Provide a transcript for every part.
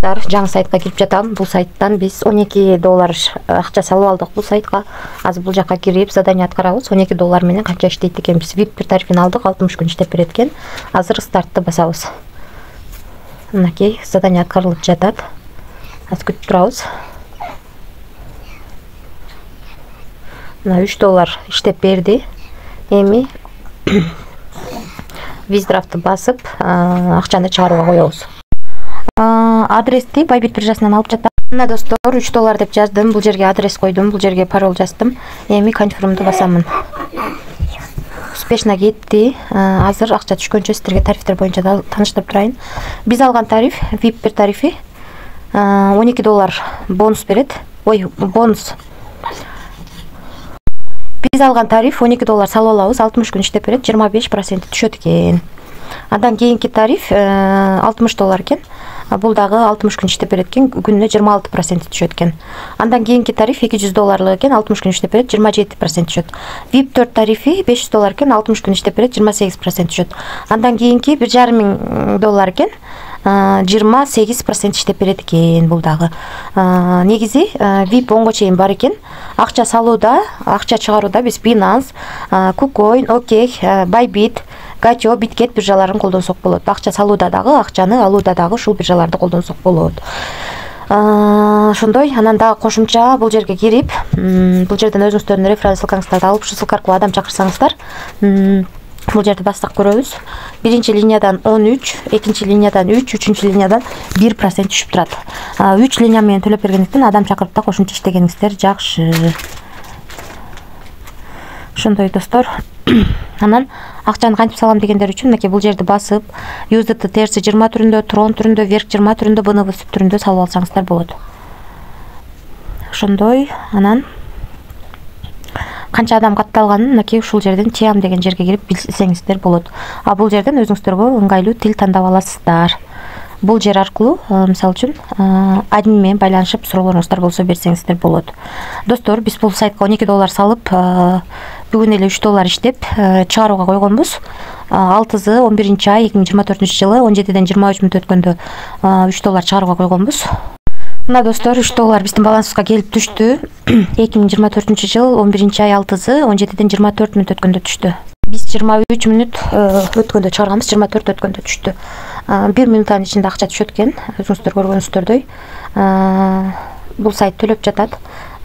Достар, жаңы сайтқа кирип жатам. Бул сайттан биз $12 акча салып алдык бул сайтка. Азыр бул жакка кирип задание аткарабыз. $12 менен канча иштейт экенбиз. VIP бир тарифин алдык, 60 күн иштеп берет экен. Азыр стартты басабыз. Мынакей задание аткарылып жатат. Аз күтүп турабыз. Мына $3 иштеп берди. Эми виздрафты басып, акчаны чыгарууга коебуз. Адрести Байбит биржасынан алып жатам. Мына достор, $3 деп жаздым. Бул жерге адрес койдум, бул жерге пароль жаздым. Эми конфирмду басамын. Успешно кетти. Азыр акча түшкөнчө сиздерге тарифтер боюнча тааныштырып турайын. Биз алган тариф, VIP бир тарифи $12 бонус берет. Бонус. Биз алган тариф $12 салып алабыз, 60 күн иштеп берет, 25% түшөт экен. Андан кийинки тариф $60 экен. Бул дагы 60 күн иштеп берет экен, күнүнө 26% түшөт экен. Андан кийинки тариф $200 экен, 60 күн иштеп берет, 27% түшөт. VIP 4 тарифи $500 экен, 60 күн иштеп берет, 28% түшөт. Андан кийинки $1,500 экен, 28% иштеп берет экен бул дагы. Негизи VIP 10го чейин бар экен. Акча салууда, акча чыгарууда биз Binance, KuCoin, OKX, Bybit, Gacho, Bitget биржаларын колдонсок болот. Акча салууда дагы, акчаны алууда дагы ушул биржаларды колдонсок болот. Ошондой, анан дагы кошумча бул жерге кирип, бул жерден өзүңүздөрдүн референс ссылкаңыздарды алып, ушул ссылка аркылуу адам чакырсаңыздар, бул жерде бассак көрөбүз. Биринчи линиядан 13, экинчи линиядан 3, үчүнчү линиядан 1% түшүп турат. 3 линия менен төлөп бергендиктен адам чакырып да кошумча иштегениңиздер жакшы. Ошондой достор. Анан акчаны кантип салам дегендер үчүн мынакей бул жерди басып, USDT TRC20 түрүндө, Tron түрүндө, Verk 20 түрүндө, BNB түрүндө салып алсаңыздар болот. Ошондой, анан канча адам катталганын мынакей ушул жерден TM деген жерге кирип билсеңиздер болот. А бул жерден өзүңүздөргө ыңгайлуу тил тандап аласыздар. Бул жер аркылуу, мисалы үчүн, админ менен байланышып суроолоруңуздар болсо берсеңиздер болот. Достор, биз бул сайтка $12 салып, бүгүн эле $3 иштеп чыгарууга койгонбуз. 6-11-ай 2024-жылы 17ден 23 мүнөт өткөндө $3 чыгарууга койгонбуз. Мына достор, $3 биздин балансыбызга келип түштү. 2024-жыл 11-ай 6-17ден 24 мүнөт өткөндө түштү. Биз 23 мүнөт өткөндө чыгарганбыз, 24 өткөндө түштү. 1 мүнөттүн ичинде акча түшөт экен, өзүңүздөр көргөнүңүздөрдөй. Бул сайт төлөп жатат.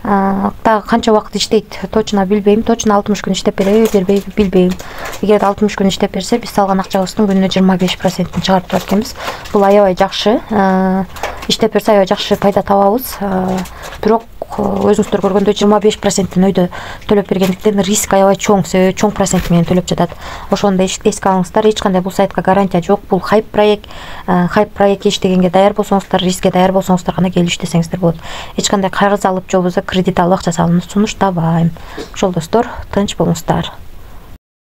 Дагы канча убакыт иштейт точно билбейм. Точно 60 күн иштеп береби, бербейби билбейм. Эгер 60 күн иштеп берсе, биз салган акчабыздын күнүнө 25% чыгарып турат экенбиз. Бул аябай жакшы. Иштеп берсе аябай жакшы пайда табабыз. Бирок өзүңүздөр көргөндөй 25% өйдө төлөп бергендиктен риск аябай чоң, чоң процент менен төлөп жатат. Ошондо эске алыңыздар, эч кандай бул сайтка гарантия жок. Бул хайп проект иштегенге даяр болсоңуздар, рискке даяр болсоңуздар гана келип иштесеңиздер болот. Эч кандай кагыз алып, же болбосо кредит алып акча салууну сунуштабайм. Ошол достор, тынч болуңуздар.